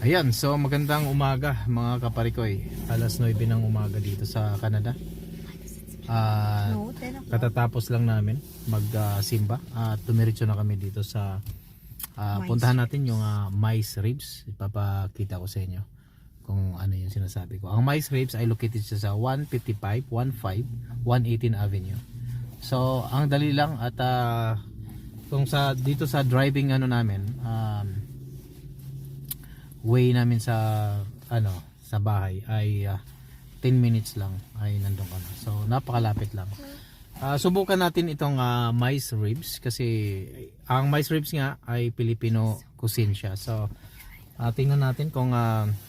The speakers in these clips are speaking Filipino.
Ayan, so magandang umaga mga kaparikoy. Alas 9 ng umaga dito sa Canada. Katatapos lang namin mag-simba at tumiritso na kami dito sa puntahan natin yung Mice Ribs. Ipapakita ko sa inyo kung ano yung sinasabi ko. Ang Mice Ribs ay located siya sa 155, 118 Avenue. So ang dali lang at kung dito sa driving ano namin, way namin sa sa bahay ay 10 minutes lang ay nandun ka na. So napakalapit lang. Subukan natin itong Mice Ribs kasi ang Mice Ribs nga ay Filipino cuisine siya. So tingnan natin kung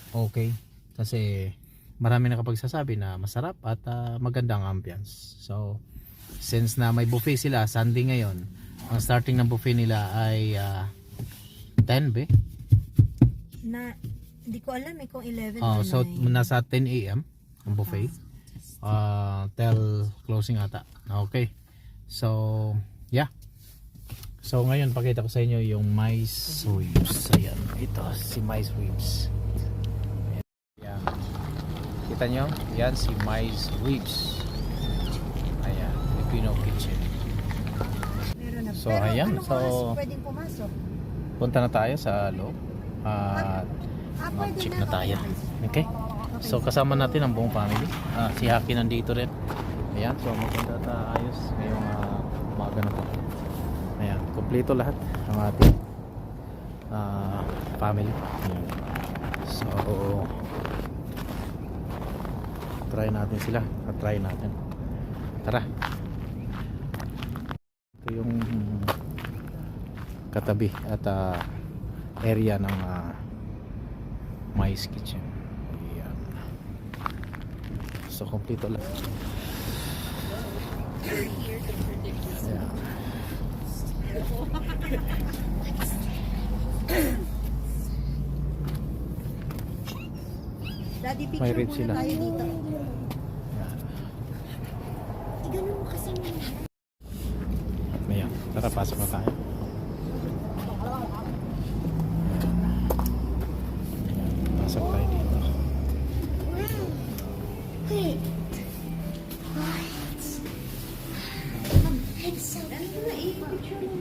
okay kasi marami nakapagsasabi na masarap at magandang ambience. So since na may buffet sila, Sunday ngayon, ang starting ng buffet nila ay 10 be. Na hindi ko alam kung 11 or 9. So nasa 10 AM ang buffet. Till closing ata. Okay. So yeah. So ngayon pakita ko sa inyo yung Mice Ribs. Ayan, ito si Mice Ribs. Ayan. Kita nyo? Yan si Mice Ribs. Ayan, Filipino kitchen. So pero ayan, anong so oras pwedeng pumasok? punta na tayo sa loob. Mag-check na tayo. Okay? So kasama natin ang buong family. Si Haki nandito rin. Ayan, so maganda at ayos ngayong umaga na po. Ayan, kompleto lahat ang ating family. Ayan. So try natin sila at try natin. Tara. Ito yung katabi at area ng Mice Kitchen. Ayan. So kompleto lang. Ayan. Daddy, May picture rib muna sila. tayo dito. Ayan. Ganun mo kasi Ayan. Tara, pasok na tayo. Pasok tayo dito. Wait. What? Ano na i-picture mo?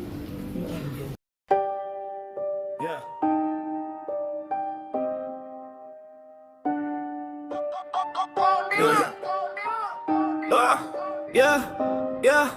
Yeah.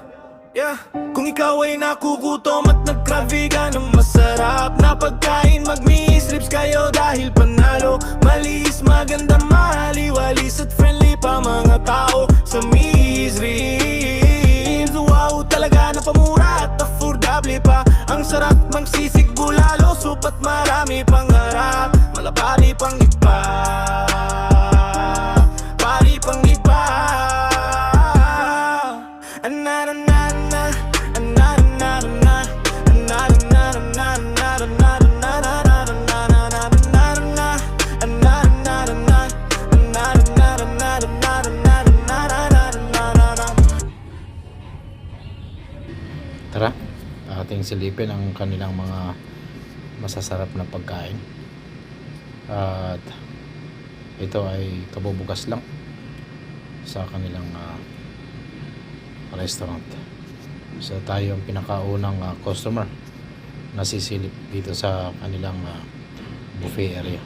Yeah. Kung ikaw ay nakugutom at nagkrabi ka ng masarap na pagkain, mag-miss trips kayo dahil panalo. Malis, maganda, mahaliwalis at friendly pa mga tao sa Miss Ribs. Wow, talaga na pamura at affordable pa. Ang sarap mang sisig bulalo, supat marami pang harap. Malapari pang iba, pari pang iba. Tara, ating silipin ang kanilang mga masasarap na pagkain. At ito ay kabubukas lang sa kanilang restaurant. So tayo ang pinakaunang customer na sisilip dito sa kanilang buffet area.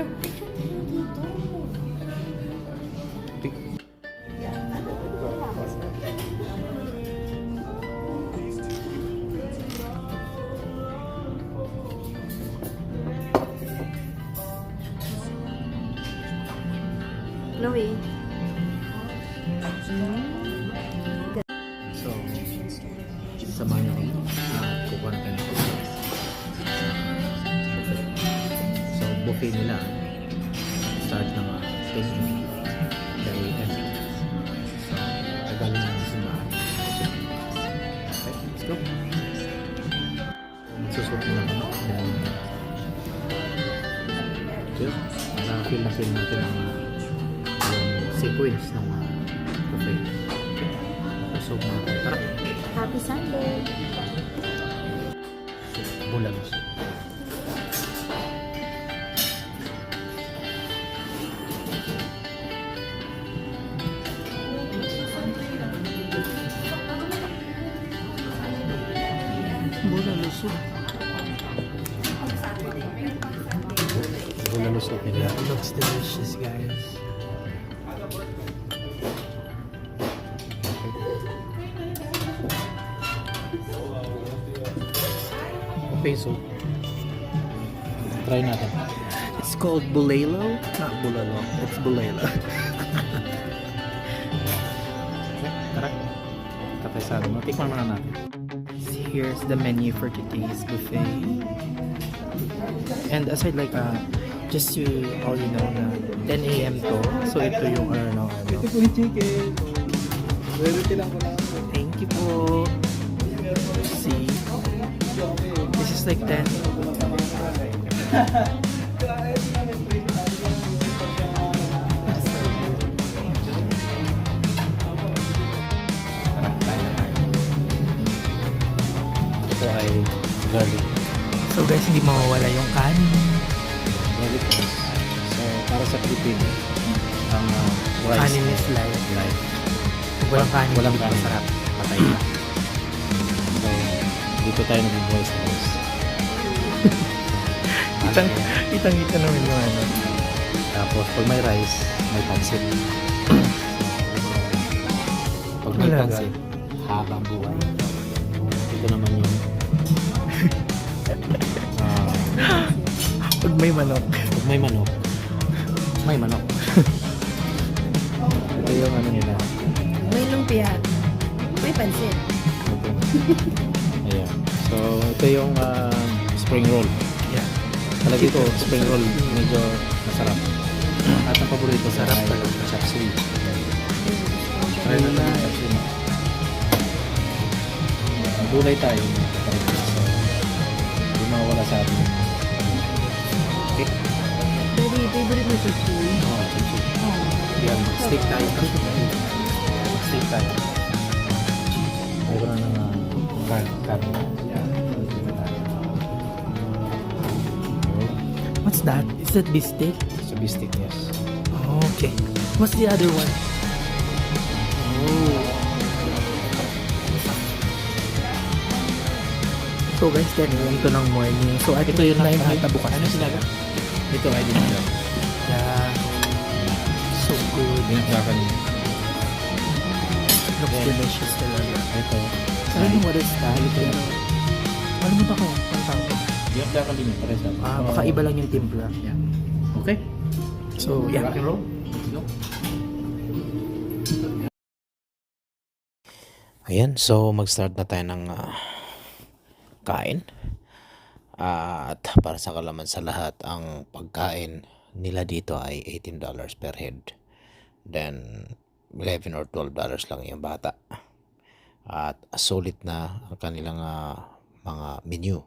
Picture tayo dito. Chloe. So, samahan niyo ako. Kukuha na tayo ng buffet. So, buffet nila. Start ng 10 dahil end. So, tagal na ang simbahan. Okay, let's go. Magsusuot na ako. Then, okay, para feel natin ang yung sequence ng buffet. So, tara. Happy Sunday. Bulan. Bulan lusog. Bulan lusog nila. It looks delicious, guys. Okay, so try natin. It's called bulalo, not bulalo. It's bulalo. Tara. Kapaisado mo. Tikman muna natin. Here's the menu for today's buffet. And aside like just to all you know na 10 a.m. to. So ito yung ano. Ito po yung chicken. Rarity lang ko lang. Thank you po. See? This is like 10. Ito ay garlic. So guys, hindi mawawala yung kanin. Garlic rice. So, para sa Pilipino, ang rice Kanin is life. life. Walang kanin. Walang hindi kanin. masarap. Patay na. So, dito tayo nag-voice na rice. Itang-ita naman yung ano. Tapos, pag may rice, may pansit. Pag may Wala. pansit, habang buhay. Ito naman yung Pag may manok. pag may manok, may manok. Ito yung ano nila. May lumpia. May pansit. Ito. Ayan. So, ito yung spring roll. Yeah. Talaga ito, spring roll, medyo masarap. At ang paborito Sarap ay talaga. chop suey. Try na natin chop suey. Gulay tayo. So, hindi mawala sa atin. Okay. Daddy, favorite mo chuchu. Oh, chop suey. Yan, steak tayo. Steak tayo. Mayroon na ng karne. Yan. What's that? Is that beef steak? So, beef steak, yes. Okay. What's the other one? Oh. So guys, 10 a.m. to ng morning. So I think Ito yung 9 nakakain. ata bukas. Ano sinaga? Ito ay dinagdag. Yeah. So good. Dinagdagan niya. Looks Yeah. delicious talaga. Ito. I don't know what is that. Ano mo ba ko? Ang tawag ko? Dinagdagan din yung pares. Baka iba lang yung timpla. Yeah. Okay. So yeah. Rock and roll. Let's go. Ayan, so mag-start na tayo ng kain. At para sa kalaman sa lahat, ang pagkain nila dito ay $18 per head. Then, $11 or $12 lang yung bata. At sulit na ang kanilang mga menu.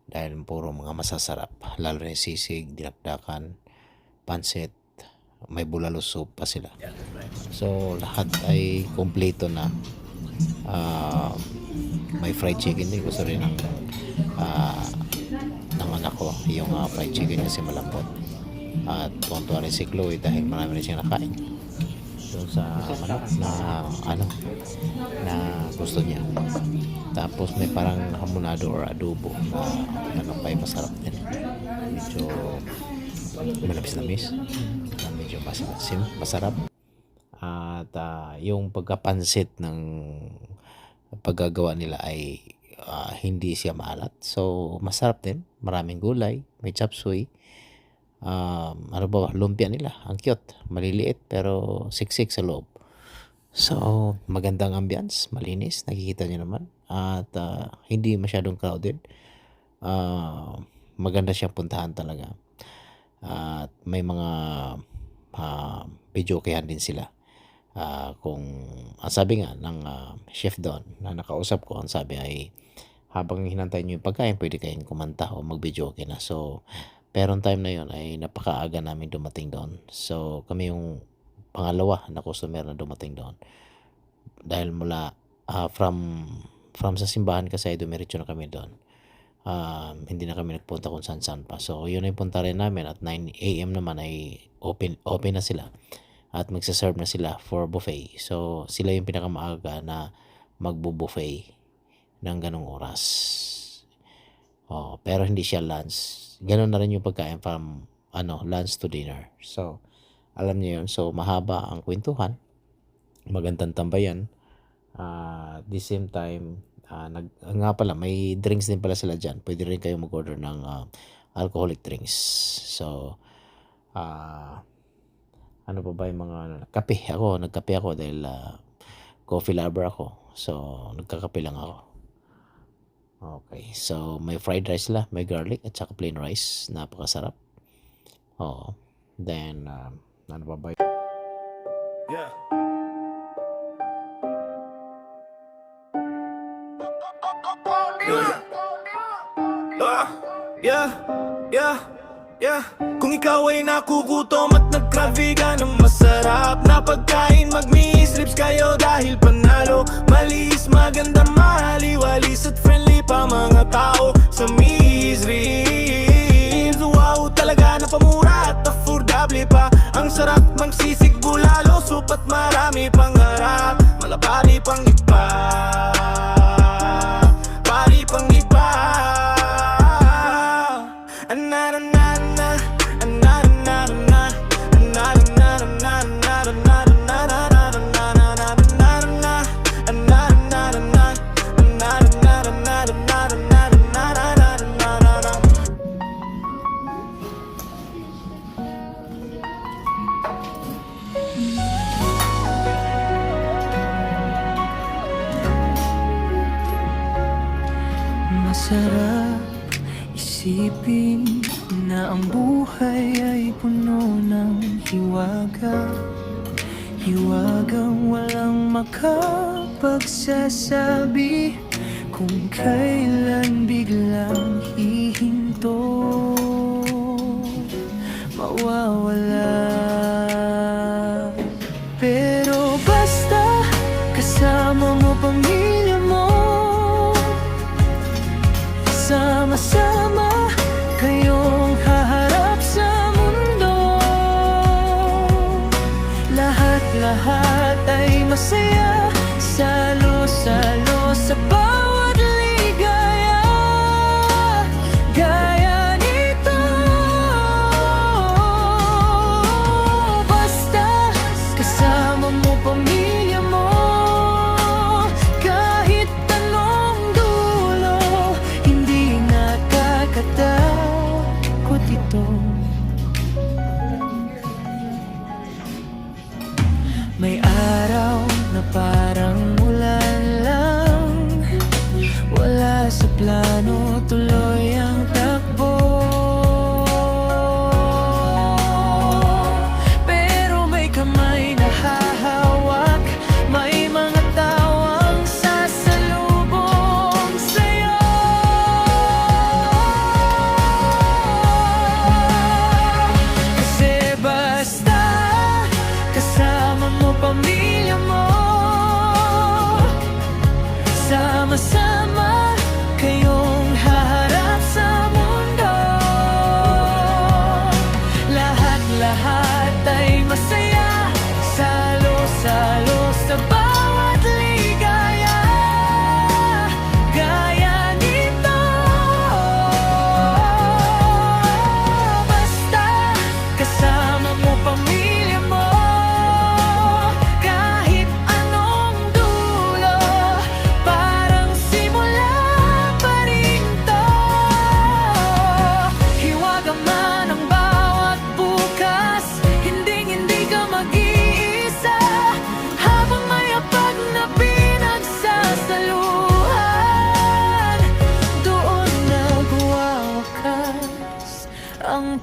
Dahil puro mga masasarap. Lalo na yung sisig, dinakdakan, pansit, may bulalo soup pa sila. So, lahat ay kompleto na. May fried chicken din. Gusto rin ng anak ko yung fried chicken kasi malambot. At tuwan-tuwa rin si Chloe dahil marami rin siyang nakain doon sa manok na gusto niya. Tapos may parang hamonado or adobo na manok ay masarap din. Medyo Manamis-namis. Na medyo masarap. At yung pagkapansit ng paggagawa nila ay hindi siya maalat. So, masarap din. Maraming gulay. May chop suey. Ano ba? Lumpia nila. Ang cute. Maliliit pero siksik sa loob. So, magandang ambience. Malinis. Nakikita nyo naman. At hindi masyadong crowded. Maganda siyang puntahan talaga. At may mga videokehan din sila. Kung ang sabi nga ng chef doon na nakausap ko, ang sabi ay habang hinantay nyo yung pagkain, pwede kayong kumanta o mag-videoke na. So, pero time na yon ay napakaaga namin dumating doon. So, kami yung pangalawa na customer na dumating doon. Dahil mula from sa simbahan kasi ay dumiretso na kami doon. Hindi na kami nagpunta kung saan pa. So, yun ay punta rin namin at 9 AM naman ay open na sila. At magsaserve na sila for buffet. So, sila yung pinakamaaga na magbo-buffet ng ganong oras. Pero hindi siya lunch. Ganon na rin yung pagkain from lunch to dinner. So, alam niyo yun. So, mahaba ang kwentuhan. Magandang tambayan. At the same time, nga pala, may drinks din pala sila dyan. Pwede rin kayo mag-order ng alcoholic drinks. So, ano pa ba yung mga kape? Nagkape ako dahil coffee lover ako. So, nagkakape lang ako. Okay. So, may fried rice la, may garlic at saka plain rice. Napakasarap. Then, ano pa ba? Yeah. Yeah. Kung ikaw ay nakugutom at nagkrabi ka ng masarap na pagkain, mag-miss lips kayo dahil panalo. Malis, maganda, mahaliwalis at friendly pa mga tao sa Miss Ribs. Wow, talaga na pamura at affordable pa. Ang sarap magsisig bulalo, supat marami pang harap. Malabari pang iba, pari pang iba. Masarap isipin na ang buhay ay puno ng hiwaga. Hiwagang walang makapagsasabi kung kailan biglang hihinto, mawawala. Pero basta kasama mo pamilya mo, sama-sama kayong haharap sa mundo. Lahat ay masaya, salo-salo sa bawat ligaya. Gaya nito, basta kasama mo pamilya mo. Kahit anong dulo, hindi nakakatakot ito. May araw na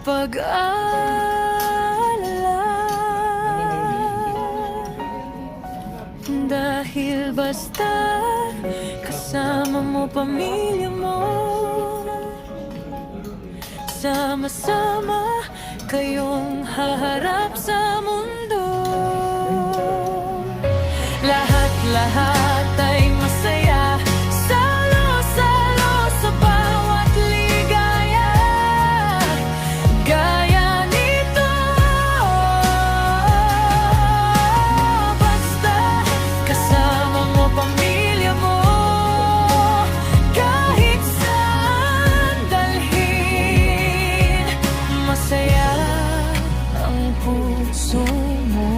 pag-alala. Dahil basta kasama mo pamilya mo, sama-sama kayong haharap sa mundo. Lahat-lahat ay masaya, salo-salo sa bawat ligaya. Gaya nito, basta kasama mo pamilya mo, kahit saan dalhin, masaya ang puso mo.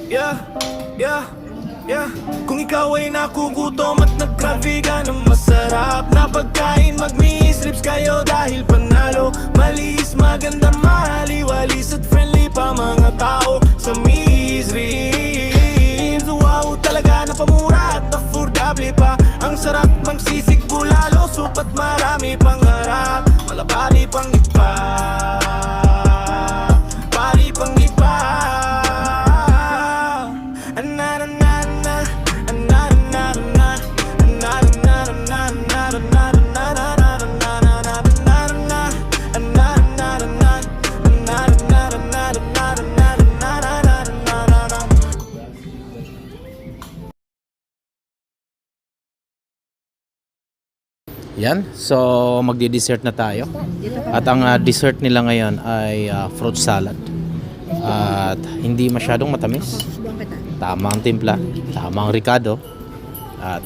Yeah. Kung ikaw ay nakugutom at nagkrabi ka ng masarap na pagkain, mag-miss lips kayo dahil panalo. Malis, maganda, mahaliwalis at friendly pa mga tao sa Miss Ribs. Wow, talaga na pamura at affordable pa. Ang sarap magsisig bulalo, supat marami pang harap. Malabari pang iba, pari pang iba. Yan, so magdi-dessert na tayo. At ang dessert nila ngayon ay fruit salad. At hindi masyadong matamis. Tamang timpla, tamang ricado, at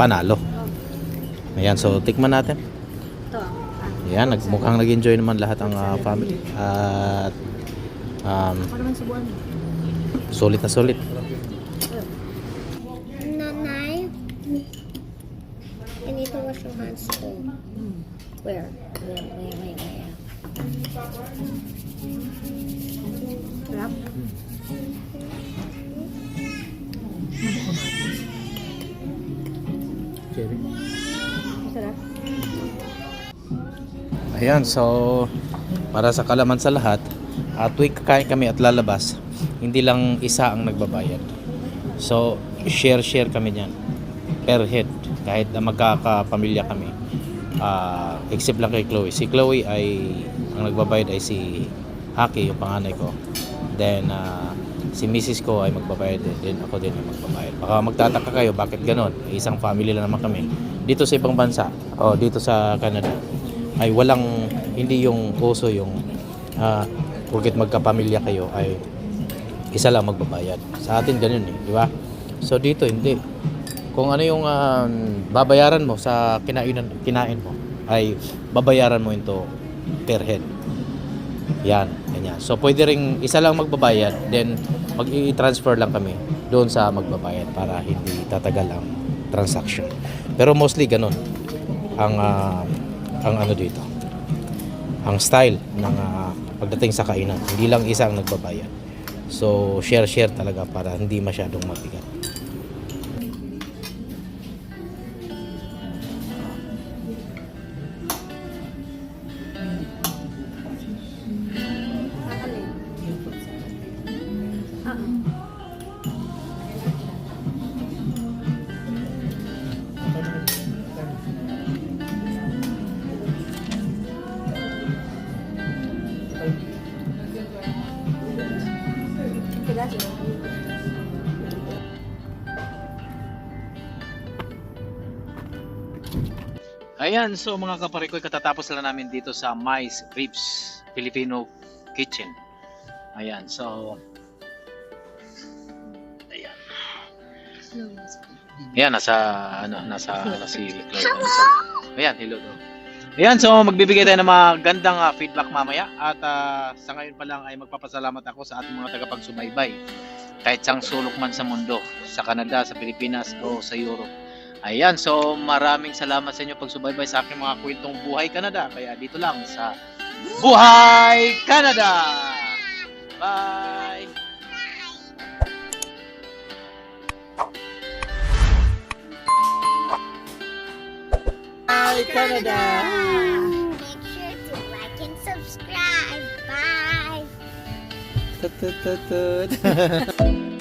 panalo. Ayan, so tikman natin. Ayan, mukhang nag-enjoy naman lahat ang family. At sulit na sulit. Nanay, you need to wash your hands too. Where? Sarap. Sarap. Ayan, so para sa kalaman sa lahat, tuwing kakain kami at lalabas, hindi lang isa ang nagbabayad. So share kami niyan per head, kahit na magkakapamilya kami. Except lang kay Chloe. Si Chloe ay ang nagbabayad ay si Haki, yung panganay ko. Then si Mrs. ko ay magbabayad din, ako din ay magbabayad. Baka magtataka kayo bakit ganon, isang family lang naman kami. Dito sa ibang bansa o dito sa Canada ay hindi yung uso yung porket magkapamilya kayo ay isa lang magbabayad. Sa atin ganun di ba? So dito hindi. Kung ano yung babayaran mo sa kinain mo ay babayaran mo ito per head. Yan, ganyan. So pwede ring isa lang magbabayad, then mag-i-transfer lang kami doon sa magbabayad para hindi tatagal ang transaction. Pero mostly ganun ang ano dito. Ang style ng pagdating sa kainan. Hindi lang isa ang nagbabayad. So share talaga para hindi masyadong mabigat. Ayan, so mga kaparikoy, katatapos lang namin dito sa Mais Ribs Filipino Kitchen. Ayan, so ayan. Ayan, nasa si Chloe. Ayan, hello daw. Ayan, so magbibigay tayo ng mga gandang feedback mamaya at sa ngayon pa lang ay magpapasalamat ako sa ating mga tagapagsubaybay. Kahit sang sulok man sa mundo, sa Canada, sa Pilipinas o sa Europe. Ayan, so maraming salamat sa inyo pagsubaybay sa aking mga kwentong Buhay Canada. Kaya dito lang sa Buhay Canada! Bye! Bye, Canada! Make sure to like and subscribe. Bye. Tut, tut, tut, tut.